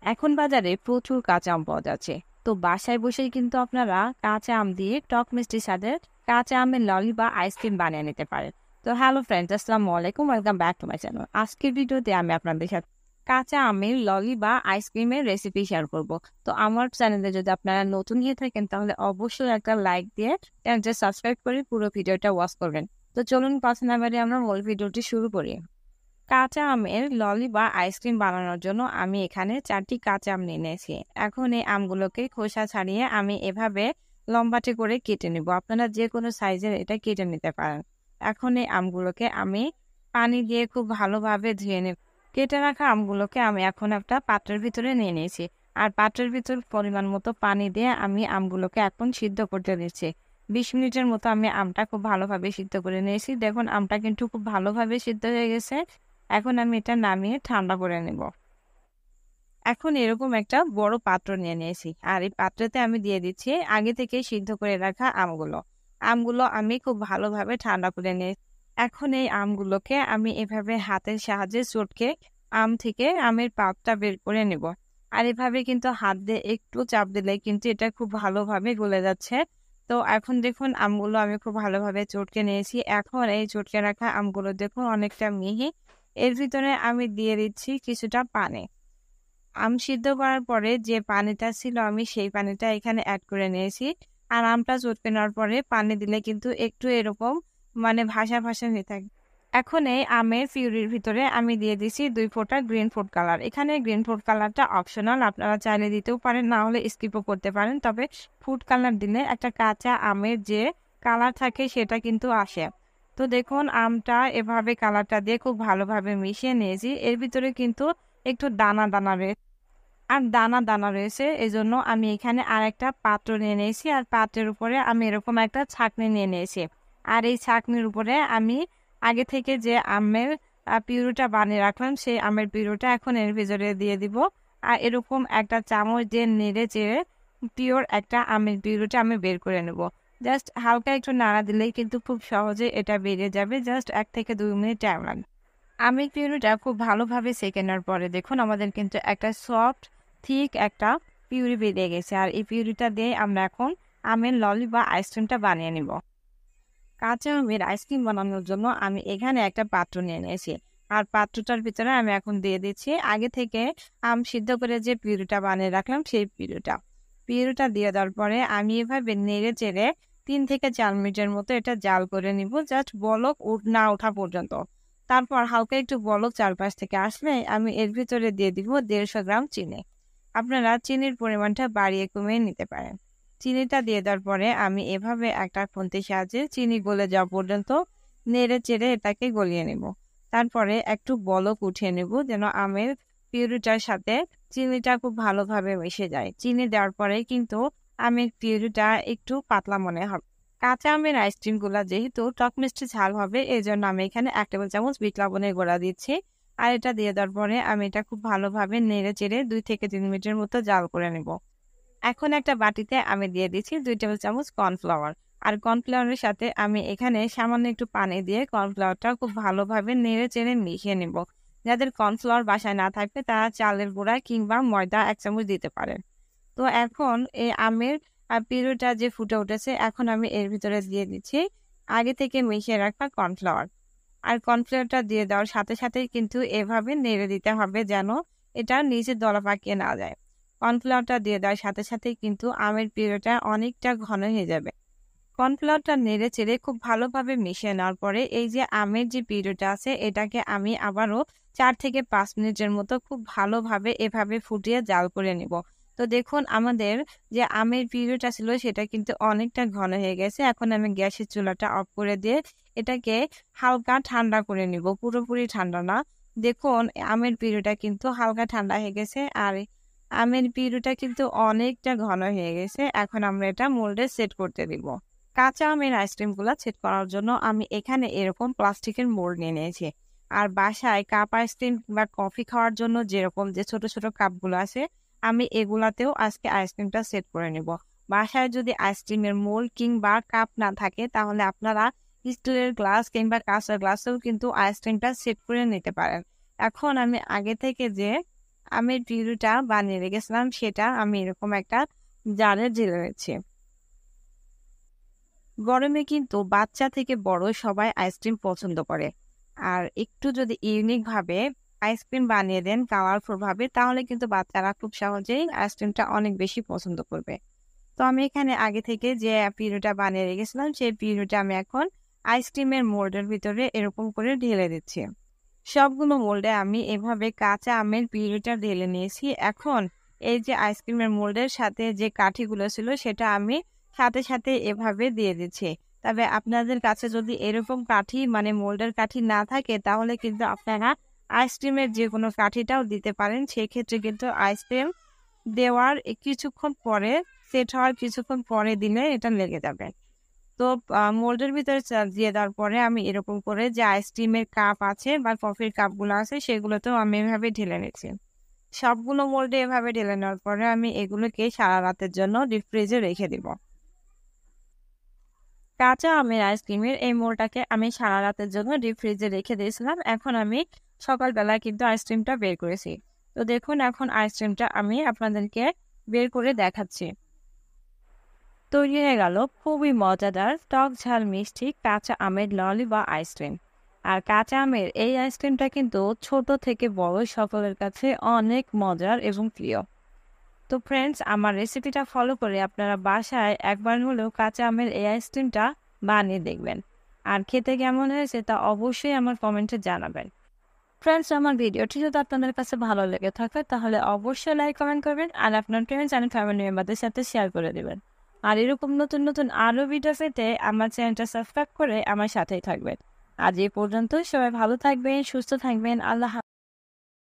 এখন বাজারে প্রচুর কাঁচা আম পাওয়া যাচ্ছে। তো বাসায় বসেই কিন্তু আপনারা কাঁচা আম দিয়ে টক মিষ্টি স্বাদের কাঁচা আমের ললি বা আইসক্রিম বানিয়ে নিতে পারেন। তো হ্যালো ফ্রেন্ডস, আসসালামু আলাইকুম, welcome back to my channel. আজকের ভিডিওতে আমি আপনাদের সাথে কাঁচা আমের ললি বা আইসক্রিমের রেসিপি শেয়ার করব। তো আমার চ্যানেলে যদি আপনারা নতুন হয়ে থাকেন তাহলে অবশ্যই একটা লাইক দিয়ে চ্যানেলটা সাবস্ক্রাইব করে পুরো ভিডিওটা ওয়াচ করবেন। তো চলুন কথা না বাড়িয়ে আমরা মূল ভিডিওটি শুরু করি। কাঁচা আমের ললি বা আইসক্রিম বানানোর জন্য আমি এখানে 4টি কাঁচা আম নিয়ে নিয়েছি। এখন এই আমগুলোকে খোসা ছাড়িয়ে আমি এভাবে লম্বাটে করে কেটে নেব। আপনারা যে কোনো সাইজের এটা কেটে নিতে পারেন। এখন এই আমগুলোকে আমি পানি দিয়ে খুব ভালোভাবে ধুয়ে নেব। কেটে রাখা আমগুলোকে আমি এখন একটা পাত্রের ভিতরে নিয়ে নিয়েছি। আর পাত্রের ভিতর পরিমাণ মতো পানি দিয়ে আমি আমগুলোকে এখন সিদ্ধ করতে দিচ্ছি। 20 মিনিটের মতো আমি আমটা খুব ভালোভাবে সিদ্ধ করে নিয়েছি। দেখুন আমটা কিন্তু খুব ভালোভাবে সিদ্ধ হয়ে গেছে। এখন আমি এটা নামিয়ে ঠান্ডা করে নেব। এখন এরকম একটা বড় পাত্র নিয়ে নিয়েছি, আর এই পাত্রতে আমি দিয়ে দিচ্ছি আগে থেকে সিদ্ধ করে রাখা আমগুলো। আমগুলো আমি খুব ভালোভাবে ঠান্ডা করে নিয়ে এখন এই আমগুলোকে আমি এভাবে হাতের সাহায্যে চটকে আম থেকে আমের পাল্পটা বের করে নেব। আর এভাবে কিন্তু হাত দিয়ে একটু চাপ দিলে কিন্তু এটা খুব ভালোভাবে গলে যাচ্ছে। তো এখন দেখুন আমগুলো আমি খুব ভালোভাবে চটকে নিয়েছি। এখন এই চটকে রাখা আমগুলো দেখুন অনেকটা মিহি। এর ভিতরে আমি দিয়ে দিচ্ছি কিছুটা পানি। আম সিদ্ধ করার পরে যে পানিটা ছিল আমি সেই পানিটা এখানে অ্যাড করে নিয়েছি। আর আমটা চটকে নেওয়ার পরে পানি দিলে কিন্তু একটু এরকম ভাসা ভাসা হয়ে থাকে। এখন এই আমের পিউরির ভিতরে আমি দিয়ে দিচ্ছি 2 ফোঁটা গ্রিন ফুড কালার। এখানে গ্রিন ফুড কালারটা অপশনাল, আপনারা চাইলে দিতেও পারেন, না হলে স্কিপও করতে পারেন। তবে ফুড কালার দিলে একটা কাঁচা আমের যে কালার থাকে সেটা কিন্তু আসে। তো দেখুন আমটা এভাবে কালারটা দিয়ে খুব ভালোভাবে মিশিয়ে নিয়েছি। এর ভিতরে কিন্তু একটু দানা দানা রয়েছে, আর দানা দানা রয়েছে, এজন্য আমি এখানে আর একটা পাত্র নিয়ে নিয়েছি। আর পাত্রের উপরে আমি এরকম একটা ছাঁকনি নিয়ে নিয়েছি। আর এই ছাঁকনির উপরে আমি আগে থেকে যে আমের পিউরিটা বানিয়ে রাখলাম সেই আমের পিউরিটা এখন এর ভিতরে দিয়ে দিব। আর এরকম একটা চামচ দিয়ে নেড়ে চেড়ে পিওর একটা আমের পিউরিটা আমি বের করে নেব। জাস্ট হালকা একটু নাড়া দিলেই কিন্তু খুব সহজে এটা বেরিয়ে যাবে। জাস্ট 1 থেকে 2 মিনিট টাইম লাগবে। আমের পিউরিটা খুব ভালোভাবে সেঁকে নেওয়ার পরে দেখুন আমাদের কিন্তু একটা সফট ঠিক একটা পিউরি বেরিয়ে গেছে। আর এই পিউরিটা দিয়ে আমরা এখন আমের ললি বা আইসক্রিমটা বানিয়ে নিব। কাঁচা আমের আইসক্রিম বানানোর জন্য আমি এখানে একটা পাত্র নিয়ে নিয়েছি। আর পাত্রটার ভিতরে আমি এখন দিয়ে দিচ্ছি আগে থেকে আম সিদ্ধ করে যে পিউরিটা বানিয়ে রাখলাম সেই পিউরিটা দিয়ে দেওয়ার পরে আমি এভাবে নেড়ে চেড়ে 3 থেকে 4 মিনিটের মতো এটা জাল করে নিব, জাস্ট বলক না ওঠা পর্যন্ত। তারপর হালকা একটু বলক চারপাশ থেকে আসলে আমি এর ভিতরে দিয়ে দিব 150 গ্রাম চিনি। আপনারা চিনির পরিমাণটা বাড়িয়ে কমিয়ে নিতে পারেন। চিনিটা দিয়ে দেওয়ার পরে আমি এভাবে একটা খুন্তির সাহায্যে চিনি গলে যাওয়া পর্যন্ত নেড়ে চেড়ে এটাকে গলিয়ে নেব। তারপরে একটু বলক উঠিয়ে নেব যেন আমের পিউরিটার সাথে চিনিটা খুব ভালোভাবে মিশে যায়। চিনি দেওয়ার পরে কিন্তু আমের পিউরিটা একটু পাতলা মনে হবে। কাঁচা আমের আইসক্রিম গুলা যেহেতু টক মিষ্টি ঝাল হবে, এই জন্য আমি এখানে 1 টেবিল চামচ বিট লবণের গুঁড়া দিচ্ছি। আর এটা দিয়ে দেওয়ার পরে আমি এটা খুব ভালোভাবে নেড়ে চেড়ে 2 থেকে 3 মিনিটের মতো জাল করে নেব। এখন একটা বাটিতে আমি দিয়ে দিচ্ছি 2 টেবিল চামচ কর্নফ্লাওয়ার। আর কর্নফ্লাওয়ারের সাথে আমি এখানে সামান্য একটু পানি দিয়ে কর্নফ্লাওয়ারটা খুব ভালোভাবে নেড়ে চেড়ে মিশিয়ে নেব। যাদের কর্নফ্লাওয়ার বাসায় না থাকবে তারা চালের গুঁড়া কিংবা ময়দা 1 চামচ দিতে পারেন। তো এখন এই আমের পিউরিটা যে ফুটে উঠেছে, এখন আমি এর ভিতরে দিয়ে দিচ্ছি আগে থেকে মিশিয়ে রাখা কর্নফ্লাওয়ার। আর কর্নফ্লাওয়ারটা দিয়ে দেওয়ার সাথে সাথেই কিন্তু এভাবে নেড়ে দিতে হবে যেন এটা নিচে দলা পাকিয়ে না যায়। কর্নফ্লাওয়ারটা দিয়ে দেওয়ার সাথে সাথেই কিন্তু আমের পিউরিটা অনেকটা ঘন হয়ে যাবে। কর্নফ্লাওয়ারটা নেড়ে চেড়ে খুব ভালোভাবে মিশিয়ে নেওয়ার পরে এই যে আমের যে পিউরিটা আছে এটাকে আমি আবারও 4 থেকে 5 মিনিটের মতো খুব ভালোভাবে এভাবে ফুটিয়ে জাল করে নিব। তো দেখুন আমাদের যে আমের পিউরিটা ছিল সেটা কিন্তু অনেকটা ঘন হয়ে গেছে। এখন আমি গ্যাসের চুলাটা অফ করে দিয়ে এটাকে হালকা ঠান্ডা করে নিব, পুরোপুরি ঠান্ডা না। দেখুন আমের পিউরিটা কিন্তু হালকা ঠান্ডা হয়ে গেছে, আর আমের পিউরিটা কিন্তু অনেকটা ঘন হয়ে গেছে। এখন আমরা এটা মোল্ডে সেট করতে দিব। কাঁচা আমের আইসক্রিমগুলো সেট করার জন্য আমি এখানে এরকম প্লাস্টিকের মোল্ড নিয়ে নিয়েছি। আর বাসায় কাপ আইসক্রিম বা কফি খাওয়ার জন্য যেরকম যে ছোট ছোট কাপগুলো আছে আমি এগুলাতেও আজকে আইসক্রিমটা সেট করে নেব। বাসায় যদি আইসক্রিমের মোল্ড কিংবা কাপ না থাকে তাহলে আপনারা স্টিলের গ্লাস কিংবা কাঁচের গ্লাসেও কিন্তু আইসক্রিমটা সেট করে নিতে পারেন। এখন আমি আগে থেকে যে আমের পিউরিটা বানিয়ে রেখেছিলাম সেটা আমি এরকম একটা জারে ঢেলে নিচ্ছি। গরমে কিন্তু বাচ্চা থেকে বড় সবাই আইসক্রিম পছন্দ করে। আর একটু যদি ইউনিক ভাবে আইসক্রিম বানিয়ে দেন কালারফুল ভাবে, তাহলে কিন্তু বাচ্চারা খুব সহজেই আইসক্রিমটা অনেক বেশি পছন্দ করবে। তো আমি এখানে আগে থেকে যে পিউরিটা বানিয়ে রেখেছিলাম সেই পিউরিটা আমি এখন আইসক্রিমের মোল্ডের ভিতরে এরকম করে ঢেলে দিচ্ছি। সবগুলো মোল্ডে আমি এভাবে কাঁচা আমের পিউরিটা ঢেলে নিয়েছি। এখন এই যে আইসক্রিমের মোল্ডের সাথে যে কাঠিগুলো ছিল সেটা আমি সাথে সাথে এভাবে দিয়ে দিচ্ছি। তবে আপনাদের কাছে যদি এরকম কাঠি মানে মোল্ডের কাঠি না থাকে তাহলে কিন্তু আপনারা আইসক্রিমের যে কোনো কাঠিটাও দিতে পারেন। সেক্ষেত্রে কিন্তু আইসক্রিম দেওয়ার কিছুক্ষণ পরে, সেট হওয়ার কিছুক্ষণ পরে দিলে এটা লেগে যাবে। তো মোল্ডের ভিতরে দিয়ে দেওয়ার পরে আমি এরকম করে যে আইসক্রিমের কাপ আছে বা কফির কাপগুলো আছে সেগুলোতেও আমি এভাবে ঢেলে নিচ্ছি। সবগুলো মোল্ডে এভাবে ঢেলে নেওয়ার পরে আমি এগুলোকে সারা রাতের জন্য ডিপ ফ্রিজে রেখে দিব। কাঁচা আমের আইসক্রিমের এই মোলটাকে আমি সারা রাতের জন্য ডিপ ফ্রিজে রেখে দিয়েছিলাম। এখন আমি সকালবেলা কিন্তু আইসক্রিমটা বের করেছি। তো দেখুন এখন আইসক্রিমটা আমি আপনাদেরকে বের করে দেখাচ্ছি। তৈরি হয়ে গেল খুবই মজাদার টক ঝাল মিষ্টি কাঁচা আমের ললি বা আইসক্রিম। আর কাঁচা আমের এই আইসক্রিমটা কিন্তু ছোট থেকে বড় সকলের কাছে অনেক মজার এবং প্রিয়। তো ফ্রেন্ডস, আমার রেসিপিটা ফলো করে আপনারা বাসায় একবার হলেও কাঁচা আমের এই আইসক্রিমটা বানিয়ে দেখবেন। আর খেতে কেমন হয়েছে তা অবশ্যই আমার কমেন্টে জানাবেন। ফ্রেন্ডস, আমার ভিডিওটি যদি আপনাদের কাছে ভালো লেগে থাকে তাহলে অবশ্যই লাইক কমেন্ট করবেন আর আপনার ফ্রেন্ডস অ্যান্ড ফ্যামিলি মেম্বারদের সাথে শেয়ার করে দেবেন। আর এরকম নতুন নতুন আরও ভিডিও পেতে আমার চ্যানেলটা সাবস্ক্রাইব করে আমার সাথেই থাকবেন। আজ এই পর্যন্ত, সবাই ভালো থাকবেন, সুস্থ থাকবেন। আল্লাহ